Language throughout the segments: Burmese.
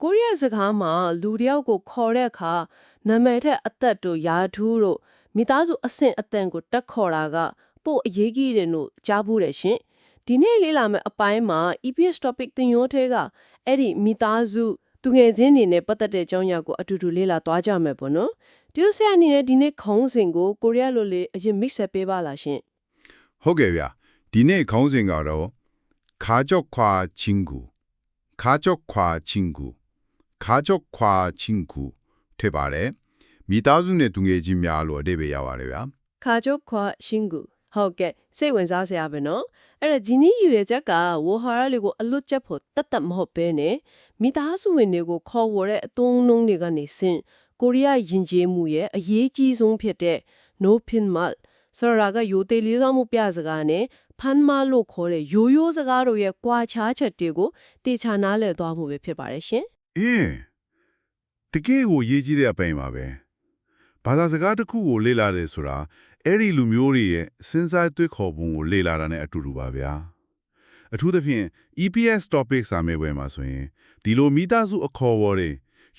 ကိုရီးယားစကားမှာလူတယောက်ကိုခေါ်တဲ့အခါနာမည်ထက်အသက်တို့ယာထူးတို့မိသားစုအဆင့်အတန်ကိုတက်ခေါ်တာကပို့အရေးကြီးတယ်လို့ကြားဘူးတယ်ရှင်ဒီနေ့လေးလာမယ့်အပိုင်းမှာ EPS topic တင်ရိုးထဲကအဲ့ဒီမိသားစုသူငယ်ချင်းတွေနဲ့ပတ်သက်တဲ့အကြောင်းအရာကိုအတူတူလေ့လာသွားကြမယ်ပေါ့နော်ဒီလိုဆရာအနေနဲ့ဒီနေ့ခေါင်းစဉ်ကိုကိုရီးယားလိုလေးအရင် mix ဆက်ပေးပါလားရှင်ဟုတ်ကဲ့ဗျာဒီနေ့ခေါင်းစဉ်ကတော့가족과 친구 가족과 친구 가족과 친구ဖြစ်ပါတယ်မိသားစုနဲ့သူငယ်ချင်းများလို့အဓိပ္ပာယ်ရပါတယ်ဗျာခါကျုတ်ခွာရှင်ကူဟုတ်ကဲ့စိတ်ဝင်စားစရာပဲနော်အဲ့ဒါဒီနေ့ယူရချက်ကဝဟာရလေးကိုအလွတ်ချက်ဖို့တတ်တတ်မဟုတ်ပဲနဲ့မိသားစုဝင်တွေကိုခေါ်ဝေါ်တဲ့အသုံးအနှုန်းတွေကနေစင်ကိုရီးယားယဉ်ကျေးမှုရဲ့အရေးကြီးဆုံးဖြစ်တဲ့ no pin mal ဆိုရာကယူသေးလေးစားမှုပြစကားနဲ့ဖန်မာလို့ခေါ်တဲ့ရိုးရိုးစကားတို့ရဲ့ကွာခြားချက်တွေကိုတေချာနားလည်သွားမှုပဲဖြစ်ပါတယ်ရှင်တကယ်ကိုရေးကြီးတဲ့အပိုင်းပါပဲဘာသာစကားတစ်ခုကိုလေ့လာတယ်ဆိုတာအဲ့ဒီလူမျိုးတွေရဲ့စဉ်းစားတွေးခေါ်ပုံကိုလေ့လာတာနဲ့အတူတူပါဗျာအထူးသဖြင့် EPS topic စာမေးပွဲမှာဆိုရင်ဒီလိုမိသားစုအခေါ်အဝေါ်တွေ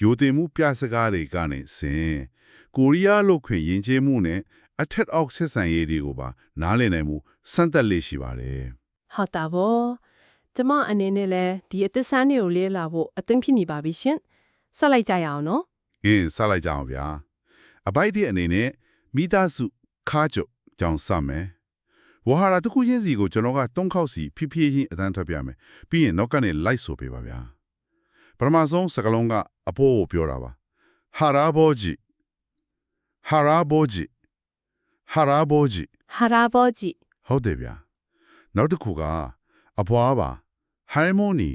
ရိုသေမှုပြစကားတွေကနေစဉ်ကိုရီးယားလို့ခွင့်ယဉ်ကျေးမှုနဲ့အထက်အောက်ဆက်ဆံရေးတွေကိုပါနားလည်နိုင်မှုစမ်းသပ်လေ့ရှိပါတယ်ဟုတ်တာဗောကျမအနေနဲ့လည်းဒီအသစ်ဆန်းတွေကိုလေ့လာဖို့အသင့်ဖြစ်နေပါပြီရှင်ဆက်လိုက်ကြရအောင်နော်ဆက်လိုက်ကြအောင်ဗျာအပိုက်တဲ့အနေနဲ့မိသားစုခါကြုတ်ကြောင်စမယ်ဝဟာရတခုချင်းစီကိုကျွန်တော်က3ခေါက်စီဖြည်းဖြည်းချင်းအတန်းထွက်ပြမယ်ပြီးရင်နောက်ကနေလိုက်ဆိုပေးပါဗျာပထမဆုံးစကားလုံးကအဖိုးကိုပြောတာပါဟာရာဘောဂျီဟာရာဘောဂျီဟာရာဘောဂျီဟာရာဘောဂျီဟုတ်တယ်ဗျာနောက်တစ်ခုကအဖွားပါဟိုင်မိုနီ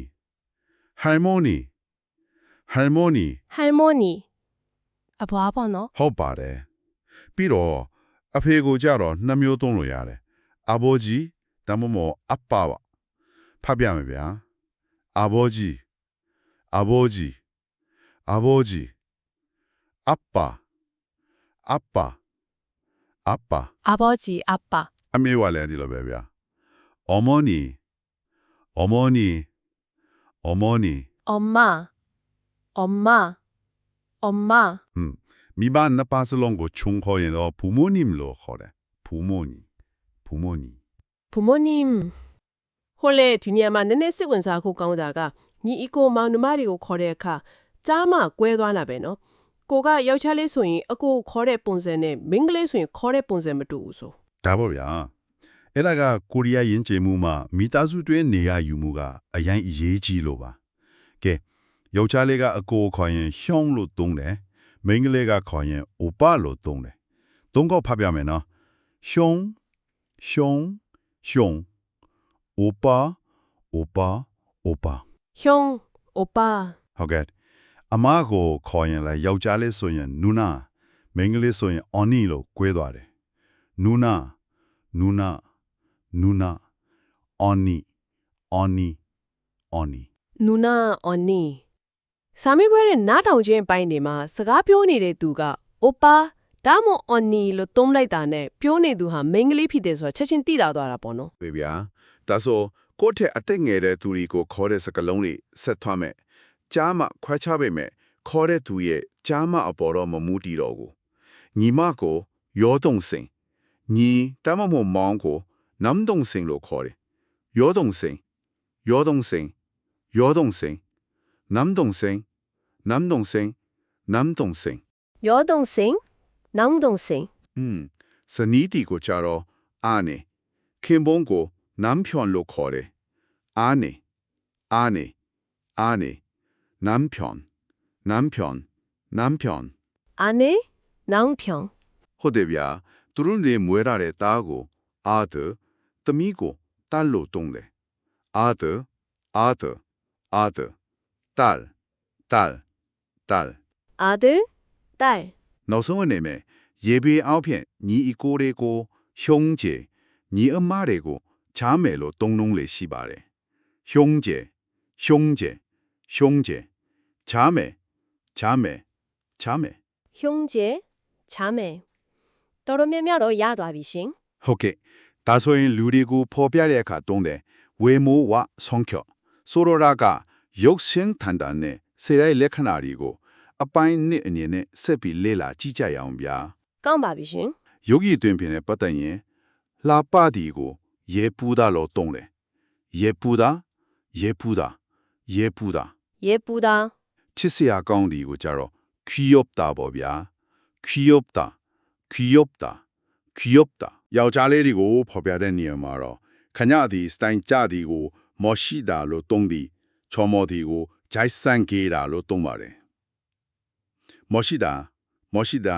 ဟိုင်မိုနီဟိုင်မိုနီဟိုင်မိုနီအဖွားပေါ့နော်ဟုတ်ပါတယ်ပြီးတော့အဖေကိုကြတော့2မျိုးသုံးလို့ရတယ်အဘောကြီးတမမောအပ္ပါပါဖတ်ပြမယ်ဗျာအဘောကြီးအဘောကြီးအဘောကြီးအပ္ပါအပ္ပါအပ္ပါအဘောကြီးအပ္ပါအမေဝလည်းဒီလိုပဲဗျာအမောနီအမောနီအမောနီအမအမအမမိဘနှစ်ပါးစလုံးကိုခြုံခေါ်ရင်တော့부모님လို့ခေါ်တယ်부모님 부모님 부모님ဟိုလေဒီနေရာမှာနည်းနည်းစိတ်ဝင်စားဖို့ကောင်းတာကညီအကိုမောင်နှမတွေကိုခေါ်တဲ့အခါကြားမကွဲသွားတာပဲနော်ကိုကယောက်ျားလေးဆိုရင်အကိုခေါ်တဲ့ပုံစံနဲ့မိန်းကလေးဆိုရင်ခေါ်တဲ့ပုံစံမတူဘူးဆိုဒါပေါ့ဗျာအဲ့ဒါကကိုရီးယားယဉ်ကျေးမှုမှာမိသားစုတွဲနေရယူမှုကအရင်အရေးကြီးလို့ပါကဲယောက်ျားလေးကအကိုခေါ်ရင်ရှုံးလို့သုံးတယ်မိန်းကလေးကခေါ်ရင်အိုပါလို့သုံးတယ်သုံးခေါက်ဖတ်ပြမယ်နော်ရှုံးရှုံးရှုံးအိုပါအိုပါအိုပါရှုံးအိုပါဟုတ်ကဲ့အမကိုခေါ်ရင်လည်းယောက်ျားလေးဆိုရင်နူနာမိန်းကလေးဆိုရင်အော်နီလို့꿰သွားတယ်နူနာနူနာနူနာအော်နီအော်နီအော်နီနူနာအော်နီစာမေးပွဲရဲ့နားထောင်ခြင်းပိုင်းတွေမှာစကားပြောနေတဲ့သူကအိုပါဒါမှမဟုတ်အော်နီလို့သုံးလိုက်တာနဲ့ပြောနေသူဟာမိန်းကလေးဖြစ်တယ်ဆိုတာချက်ချင်းသိလာသွားတာပေါ့နော်ပဲဗျာဒါဆိုကိုယ့်ထက်အသက်ငယ်တဲ့သူတွေကိုခေါ်တဲ့စကားလုံးတွေဆက်သွားမယ်ကြားမှခွဲခြားပေးမယ်ခေါ်တဲ့သူရဲ့ကြားမှအပေါ်တော့မမူတည်တော့ဘူးညီမကိုရောတုံစင်ညီတမမို့မောင်ကိုနမ်တုံစင်လို့ခေါ်တယ်ရောတုံစင်ရောတုံစင်ရောတုံစင်နမ်တုံစင်နမ်တုံစင်နမ်တုံစင်ရောတုံစင်နမ်တုံစင်စနီတီကိုကြတော့အာနေခင်ပွန်းကိုနမ်ဖြွန်လို့ခေါ်တယ်အာနေအာနေအာနေနမ်ဖြွန်နမ်ဖြွန်နမ်ဖြွန်အာနေနမ်ဖြွန်ဟုတ်တယ်ဗျာသူတို့နေမွေးရတဲ့သားကိုအာဒသမီးကိုတတ်လို့တုံးတယ်အာဒအာဒအာဒtal tal tal အာဒtal နောက်ဆုံးအနေနဲ့ရေဘေးအောက်ဖြင့်ညီအကိုတွေကိုရှုံးကျညီအမတွေကိုချားမယ်လို့တုံးလုံးလေးရှိပါတယ်ရှုံးကျရှုံးကျရှုံးကျချားမယ်ချားမယ်ချားမယ်ရှုံးကျချားမယ်တော်တော်များများတော့ရသွားပြီရှင်ဟုတ်ကဲ့ဒါဆိုရင်လူတွေကိုဖော်ပြတဲ့အခါတုံးတယ်ဝေမိုးဝဆောင်းချောဆိုလိုတာကရုပ်ရှင်ထန်တာနဲ့ စေရိုက်လက္ခဏာတွေကိုအပိုင်းနှစ်အနေနဲ့ဆက်ပြီးလေ့လာကြည့်ကြရအောင်ဗျာ ကောင်းပါပြီရှင် ယောဂီအတွင်ပြင်နဲ့ပတ်သက်ရင်လာပတီကိုရေပူတာလို့တုံးတယ်ရေပူတာရေပူတာရေပူတာ ရေပူတာ ချစ်စရာကောင်းဒီကိုကြတော့ခီယပ်တာပေါ့ဗျာခီယပ်တာခီယပ်တာခီယပ်တာယောက်ျားလေးတွေကိုဖော်ပြတဲ့နေရာမှာတော့ခဏဒီစတိုင်ကြဒီကိုမော်ရှိတာလို့တုံးဒီချော်မော်ဒီကိုဂျိုက်ဆန်ကေတာလို့တုံးပါတယ်မော်ရှိတာမော်ရှိတာ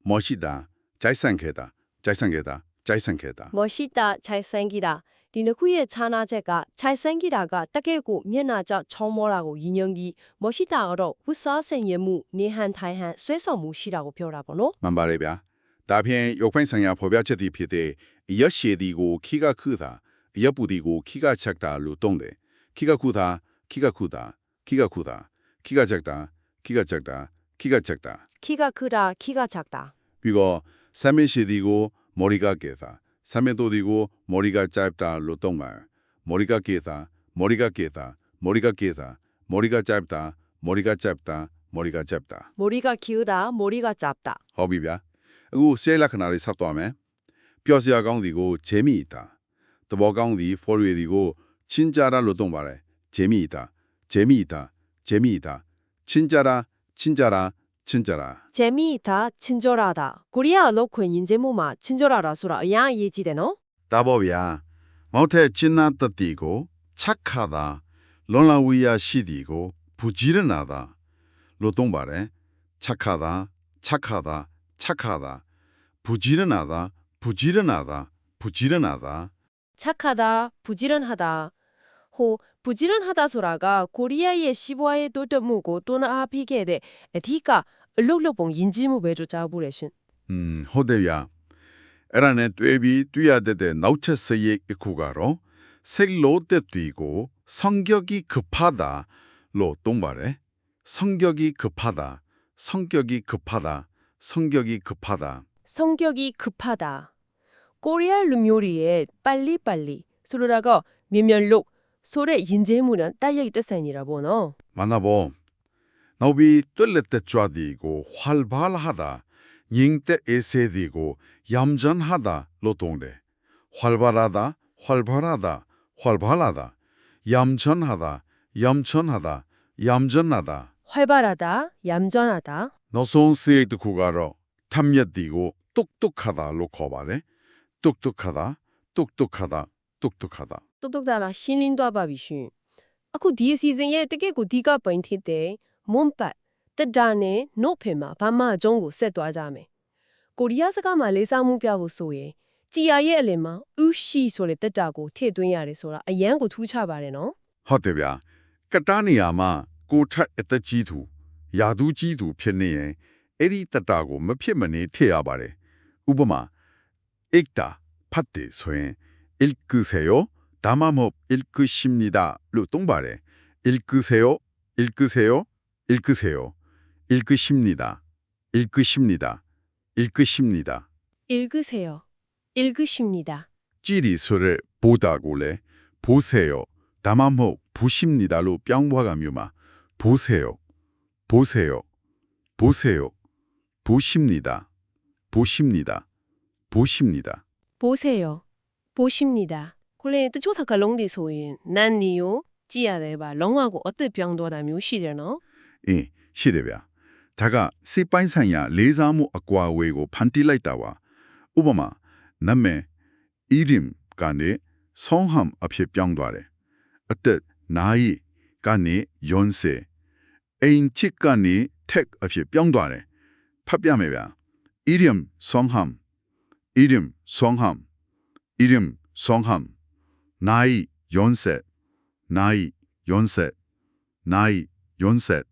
မော်ရှိတာဂျိုက်ဆန်ကေတာဂျိုက်ဆန်ကေတာဂျိုက်ဆန်ကေတာ မော်ရှိတာခြိုင်ဆန်းကြီးတာဒီနှစ်ခုရဲ့ခြားနာချက်ကခြိုင်ဆန်းကြီးတာကတကယ့်ကိုမျက်နှာကြောက်ချောင်းမောတာကိုရည်ညွှန်းပြီးမော်ရှိတာကတော့ဝတ်စားဆင်ရမှုနေဟန်ထိုင်ဟန်ဆွဲဆောင်မှုရှိတာကိုပြောတာပေါ့နော် မှန်ပါတယ်ဗျာဒါဖြင့်ရုပ်ပိုင်းဆိုင်ရာဖော်ပြချက်တွေဖြစ်တဲ့ရက်ရှည်ဒီကိုခိကခုတာရက်ပူဒီကိုခိကချက်တာလို့တုံးတယ်ခိကခုတာခိကခုတာခိကခုတာခိကချက်တာခိကချက်တာခိကချက်တာ ခိကခုတာခိကချက်တာ ပြီးတော့ဆမ်မင်းရှည်ဒီကိုမော်ရီကကေတာဆမ်မင်းတိုဒီကိုမော်ရီကချိုက်တာလို့တုံးပါမော်ရီကကေတာမော်ရီကကေတာမော်ရီကကေတာမော်ရီကချိုက်တာမော်ရီကချိုက်တာမော်ရီကချိုက်တာ မိုရီကကျူတာမိုရီကဂျပ်တာ ဟုတ်ပြီဗျာအခုဆဲလက္ခဏာတွေဆက်သွားမယ်ပျော်စရာကောင်းဒီကိုဂျေမီတာသဘောကောင်းဒီဖော်ရီဒီကိုချင်းကြတာလို့တုံးပါတယ်ဂျေမီတာဂျေမီတာဂျေမီတာချင်းကြတာချင်းကြတာချင်းကြတာ ဂျယ်မီတာချင်းကြောရာတာကိုရီးယားအလုပ်ခွင်ယဉ်ကျေးမှုမှာချင်းကြောရာတာဆိုတာအရင်အရေးကြီးတယ်နော် ဒါပေါ့ဗျာမောက်တဲ့ချင်းနာတတိကိုချက်ခါတာလွန်လာဝီယာရှိဒီကိုဘူဂျီရနာတာလို့တုံးပါတယ်ချက်ခါတာချက်ခါတာချက်ခါတာဘူဂျီရနာတာဘူဂျီရနာတာဘူဂျီရနာတာ 착하다, 부지런하다. 호, 부지런하다 소라가 코리아의 시부아의 도드무고 또는 아피게데 에티가 을록록봉 인지무 배조자 부레신. ဟုတ်တယ်ဗျာအဲ့ဒါနဲ့တွေ့ပြီးတွေ့ရတဲ့နောက်ချက်စရိတ်အခုကတော့ဆက်လို့တဲ့တီကို성격이 급하다လို့တုံးပါတယ်성격이 급하다 성격이 급하다 성격이 급하다 성격이 급하다. 코리아 루묘리의 빨리빨리 소라가 면면록 소래 인재무는 따여있 뜻산이라 보노. 만나보 너비 뚫렸대 좌디고 활발하다 잉때 에세디고 얌전하다 로동래 활발하다 활발하다 활발하다 얌전하다 얌전하다 얌전하다 활발하다, 얌전하다. 너송스에도 구가로 탐엿디고 똑똑하다 로커바래 똑똑하다 똑똑하다 똑똑하다 똑똑다마 신린도 아바비슈. 아쿠 디에 시즌에 뜨게고 디가 포인트데 몸pat 뜻다네 노페마 바마 정고 셋도하자메. 코리아스가 말레사무 뼈고 소에 지아의 엘레마 우시 소레 뜻다고 태သွင်းရတယ်ဆိုတာအရန်ကိုထူးခြားပါတယ်နော် ဟုတ်တယ်ဗျာကတားနေရမှာကိုထက်အသက်ကြီးသူယာသူကြီးသူဖြစ်နေရင်အဲ့ဒီတတာကိုမဖြစ်မနေထည့်ရပါတယ်ဥပမာ읽다ဖတ်တယ်ဆိုရင်읽으세요 다마모 읽으십니다လို့တုံးပါတယ်읽으세요 읽으세요 읽으세요 읽으십니다 읽으십니다 읽으십니다 읽으세요. 읽으십니다. ကြည်ဒီဆိုတဲ့ပိုတာကိုလည်း보세요ဒါမှမဟုတ်보십니다လို့ပြောင်းသွားကမျိုးမှာ보세요 보세요 보세요 보십니다 보십니다 보십니다 보세요. 보십니다. 콜레 뜻조사 갈롱디 소인 난니요 지야데바 롱하고 어떤 병도나 묘시잖아. 예 시대ဗျာ다가စိတ်ပိုင်းဆိုင်ရာလေးစားမှုအကွာအဝေးကိုဖန်တီးလိုက်တာပါဥပမာနာမည် irim ကနေ성함အဖြစ်ပြောင်းသွားတယ်အသက်나이ကနေ연세အိမ်ချစ်ကနေ tech အဖြစ်ပြောင်းသွားတယ်ဖတ်ပြမယ်ဗျာ irim 성함 irim 성함 irim 성함 나이 연세 나이 연세 나이 연세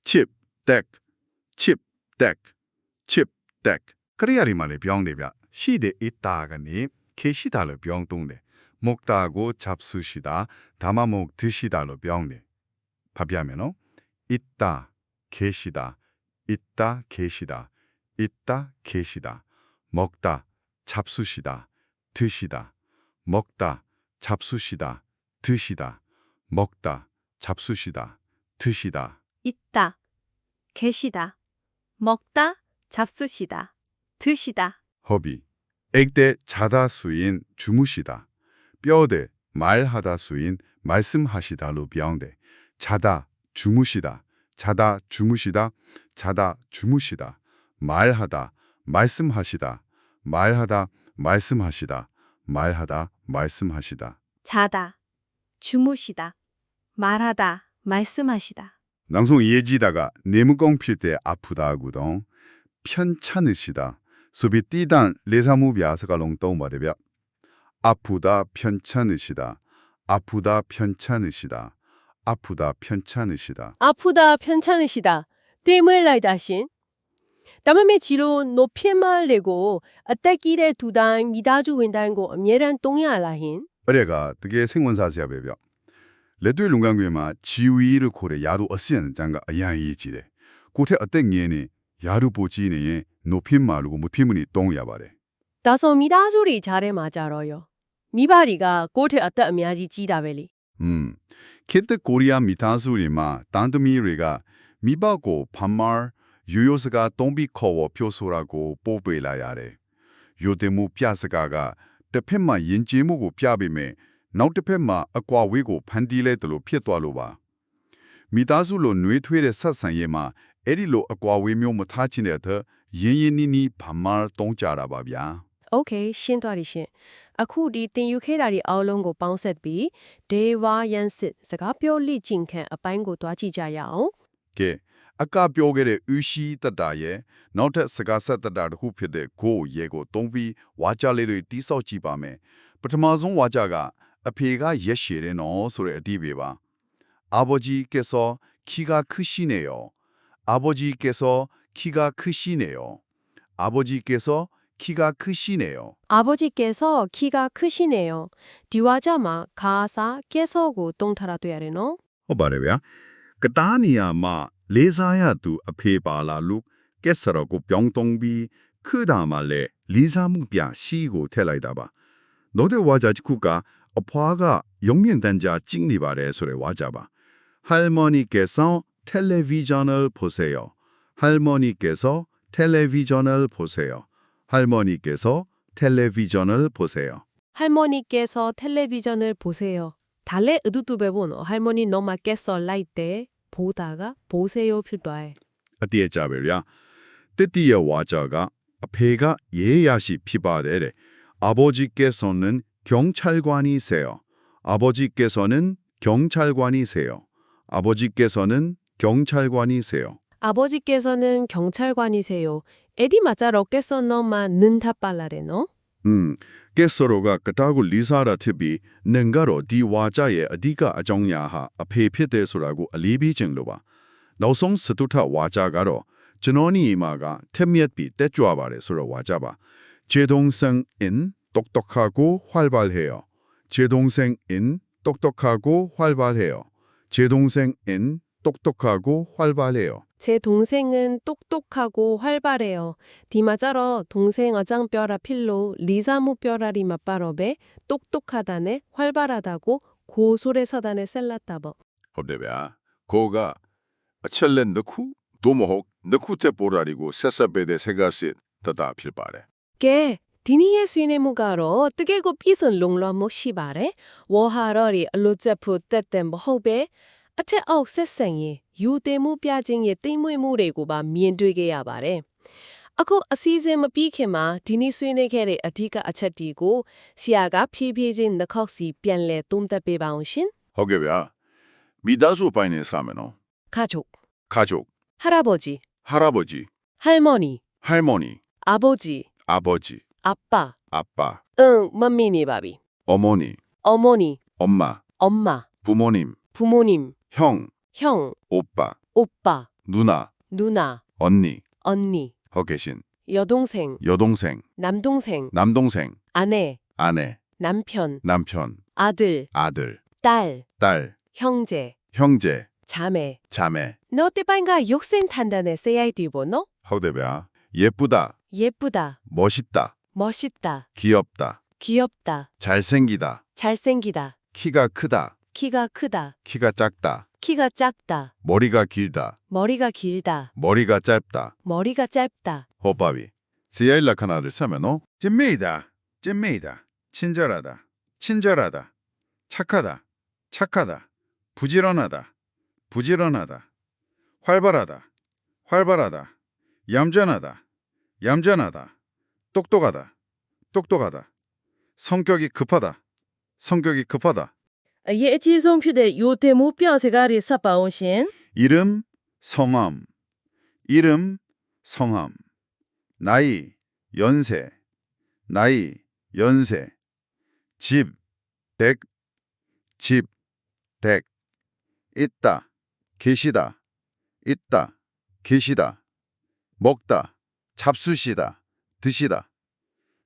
chip tech chip tech chip tech ကရိယာတွေမှာလည်းပြောင်းတယ်ဗျရှိတဲ့အတာကနေခေရှိတာလို့ပြောင်းသုံးတယ်မုတ်တာကိုချပ်ဆူရှိတာဒါမှမဟုတ်ဒရှိတာလို့ပြောင်းတယ်ဖတ်ပြမယ်နော်အတာခေရှိတာအတာခေရှိတာအတာခေရှိတာမုတ်တာချပ်ဆူရှိတာဒရှိတာမုတ်တာချပ်ဆူရှိတာဒရှိတာမုတ်တာချပ်ဆူရှိတာဒရှိတာ 있다, 계시다, 먹다, 잡수시다, 드시다. 허비. 액대 자다 수인 주무시다. 뼈대 말하다 수인 말씀하시다로 비용돼. 자다 주무시다. 자다 주무시다. 자다 주무시다. 말하다 말씀하시다. 말하다 말씀하시다. 말하다 말씀하시다. 자다, 주무시다, 말하다, 말씀하시다. 낭송 이해지다가 내무공 필 때 아프다 하고동 편찮으시다. 수비 띠단 레사무비아서가 롱똥 말해벼. 아프다 편찮으시다. 아프다 편찮으시다. 아프다 편찮으시다. 아프다 편찮으시다. 띠물라이다신. 다음에 지로 높이만 내고 어때기래 두단 미다주 윈단고 엄예란 똥이알라힌. 어레가 되게 생원사세야 배벼. 레드의 롱강괴마 지위를 고래 야루 어시는 장가 아야이지래. 고태 어떤 예니 야루 보지네 높임 말고 무피문이 똥이야 바래. 다소 미다주리 잘해 맞아러요. 미바리가 고태 어떠 엄야지 지다벨리. 키트 코리아 미타수리마 단드미리가 미바고 반말 유요스가 똥비 커워 표소라고 뽑으라 야래. 요데무 ပြစကားက တစ်ဖက်မှာ ယဉ်ကျေးမှုကို ပြပေမဲ့ နောက်တစ်ဖက်မှာ အကွာဝေးကို ဖန်တီးလဲတယ်လို့ ဖြစ်သွားလို့ပါ မိသားစုလို နှွေးထွေးတဲ့ ဆက်ဆံရေးမှာ အဲ့ဒီလို အကွာဝေးမျိုး မထားချင်တဲ့အတွက် ရင်းရင်းနှီးနှီး 반말 သုံးကြတာပါ ဗျာ Okay ရှင်းသွားပြီရှင်အခုဒီတင်ယူခဲ့တာဒီအားလုံးကိုပေါင်းဆက်ပြီးဒေဝယန်စစ်စကားပြောလိကျင့်ခန့်အပိုင်းကိုတွားကြည့်ကြရအောင် ကဲအကပြောခဲ့တဲ့ ဥရှိတတရဲ့ နောက်ထပ် စကားဆက်တတတစ်ခုဖြစ်တဲ့ ကိုရဲ့ကို သုံးပြီး ဝါကြလေးတွေ တိဆောက်ကြည့်ပါမယ် ပထမဆုံး ဝါကြက အဖေက ရက်ရှည်တယ်နော် ဆိုတဲ့အဓိပ္ပာယ်ပါ 아버지께서 키가 크시네요. 아버지께서 키가 크시네요. 아버지께서 키가 크시네요. 아버지께서 키가 크시네요. 디와자마 가사 깨서고 똥타라 돼야래노. ဟုတ်ပါတယ်ဗျာ ကတားနီယာမှာ လေးစားရသူ အဖေပါလာလို့ ကက်စရောကို ပြောင်းသုံးပြီး 크다말레 리사무비아 시고 텔라이다바. 너데 와자지쿠가 어파가 영면단자 찍니바래 소리 와자바. 할머니께서 텔레비전을 보세요. 할머니께서 텔레비전을 보세요. 할머니께서 텔레비전을 보세요. 할머니께서 텔레비전을 보세요. 달래 으두두베보노 할머니 너마 깨서 라이때 보다가 보세요 필바에. အတည့်ကြပဲဗျာ 뜻띠의 와자가 아페가 예야시 피바데레. 아버지께서는 경찰관이세요. 아버지께서는 경찰관이세요. 아버지께서는 경찰관이세요. 아버지께서는 경찰관이세요. 에디 맞아러 깨서 너마 는타빨라레노. 깨서로가 그따구 리사라 티비 능가로 디 와자의 어디가 아정야하 아페피데소라고 알리비증로바. 나우송 스투타 와자가로 전원이 이마가 템미엇비 떼주아바레 소라 와자바. 제 동생인 똑똑하고 활발해요. 제 동생인 똑똑하고 활발해요. 제 동생인 똑똑하고 활발해요. 제 동생은 똑똑하고 활발해요. 디마자러 동생 어장뼈라 필로 리사무 뼈라리 맛바럽에 똑똑하다네 활발하다고 고소래 서단에 셀랐다버. ဟုတ်တယ်ဗျာ 고가 어철렌 넣고 도모혹 넣고 때 보라리고 세사베데 세가시 더다 필바래 게 디니의 수인의무가로 뜨개고 삐손 롱러모 시바래 워하러리 알로제프 때때 뭐호베 아체 아욱 세생이 유대무 뼈징의 띠무이무레고 봐 미엔되게 야바래အခုအစည်းအဝေးမပြီးခင်မှာဒီနေ့ဆွေးနွေးခဲ့တဲ့အဓိကအချက်ဒီကိုဆရာကဖြည်းဖြည်းချင်းနှစ်ခေါက်စီပြန်လည်သုံးသပ်ပေးပါအောင်ရှင် ဟုတ်ကဲ့ဗျာ 미다수 바이네스 하면은 가족, 가족, 할아버지, 할아버지, 할머니, 할머니, 아버지, 아버지, 아빠, 아빠, 응, 맘미니 바비, 어머니, 어머니, 엄마, 엄마, 부모님, 부모님, 형, 형, 오빠, 오빠, 누나, 누나, 언니, 언니, 허계신, 여동생, 여동생, 남동생, 남동생, 아내, 아내, 남편, 남편, 아들, 아들, 딸, 딸, 형제, 형제, 자매. 자매. 너 때반가 욕센 탄단에 세야이디 보노? 허대ဗျာ 예쁘다, 예쁘다, 멋있다, 멋있다, 귀엽다, 귀엽다, 잘생기다, 잘생기다, 키가 크다, 키가 크다, 키가 작다, 키가 작다. 머리가 길다. 머리가 길다. 머리가 짧다. 머리가 짧다. 호밥이. 지하의 라카나를 사면은 찐메이다. 찐메이다. 친절하다. 친절하다. 착하다. 착하다. 부지런하다. 부지런하다. 활발하다. 활발하다. 얌전하다. 얌전하다. 똑똑하다. 똑똑하다. 성격이 급하다. 성격이 급하다. အရေးအကြီးဆုံးဖြစ်တဲ့ယိုတင်မှုပြောစကားတွေဆက်ပါအောင်ရှင် 이름, 성함. 이름, 성함. 나이, 연세. 나이, 연세. 집, 댁. 집, 댁. 있다, 계시다. 있다, 계시다. 먹다, 잡수시다. 드시다.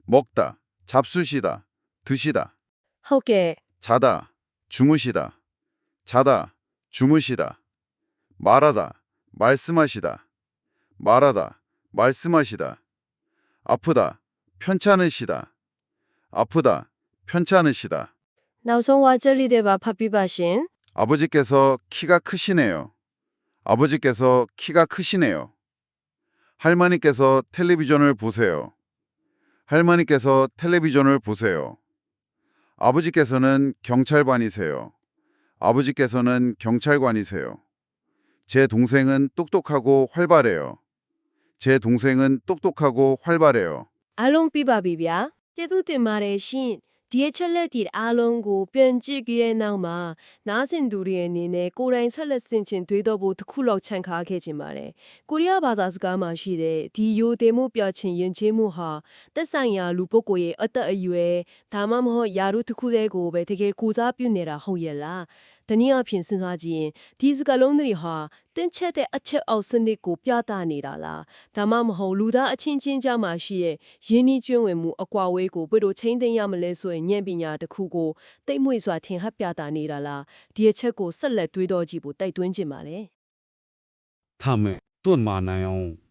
먹다, 잡수시다. 드시다. ဟုတ်ကဲ့ 자다, 주무시다. 자다, 주무시다. 말하다, 말씀하시다. 말하다, 말씀하시다. 아프다, 편찮으시다. 아프다, 편찮으시다. နောက်ဆုံးဝါချက်လေးတွေပါဖတ်ပြပါရှင် 아버지께서 키가 크시네요. 아버지께서 키가 크시네요. 할머니께서 텔레비전을 보세요. 할머니께서 텔레비전을 보세요. 아버지께서는 경찰관이세요. 아버지께서는 경찰관이세요. 제 동생은 똑똑하고 활발해요. 제 동생은 똑똑하고 활발해요. အားလုံးပြပါပြီဗျာကျေးဇူးတင်ပါတယ်ရှင်ဒီအချက်လက်ဒီအားလုံးကိုပြန်ကြည့်ကြရဲ့နောက်မှာနားဆင်သူတွေအနေနဲ့ကိုယ်တိုင်ဆက်လက်ဆင်ခြင်တွေးတော့ဖို့တစ်ခုလောက်ခြံခါခဲ့ခြင်းပါတယ်ကိုရီးယားဘာသာစကားမှာရှိတဲ့ဒီယိုတင်မှုပြောခြင်းယဉ်ကျေးမှုဟာသက်ဆိုင်ရာလူပုဂ္ဂိုလ်ရဲ့အသက်အရွယ်ဒါမှမဟုတ်ယာရုတစ်ခုတည်းကိုပဲတကယ်ကိုစားပြုနေတာဟုတ်ရဲ့လားတနည်းအားဖြင့်စဉ်းစားကြည့်ရင်ဒီစကားလုံးတွေဟာတင်းချက်တဲ့အချက်အောက်စနစ်ကိုပြသနေတာလားဒါမှမဟုတ်လူသားအချင်းချင်းကြားမှာရှိရဲ့ရင်းနှီးကျွမ်းဝင်မှုအကွာအဝေးကိုဘယ်လိုချိန်သိမ်းရမလဲဆိုရင်ဉာဏ်ပညာတစ်ခုကိုတိတ်မွေ့စွာထင်ဟပ်ပြသနေတာလားဒီအချက်ကိုဆက်လက်တွေးတော့ကြည့်ဖို့တိုက်တွန်းခြင်းပါလေ 他们炖马南အောင်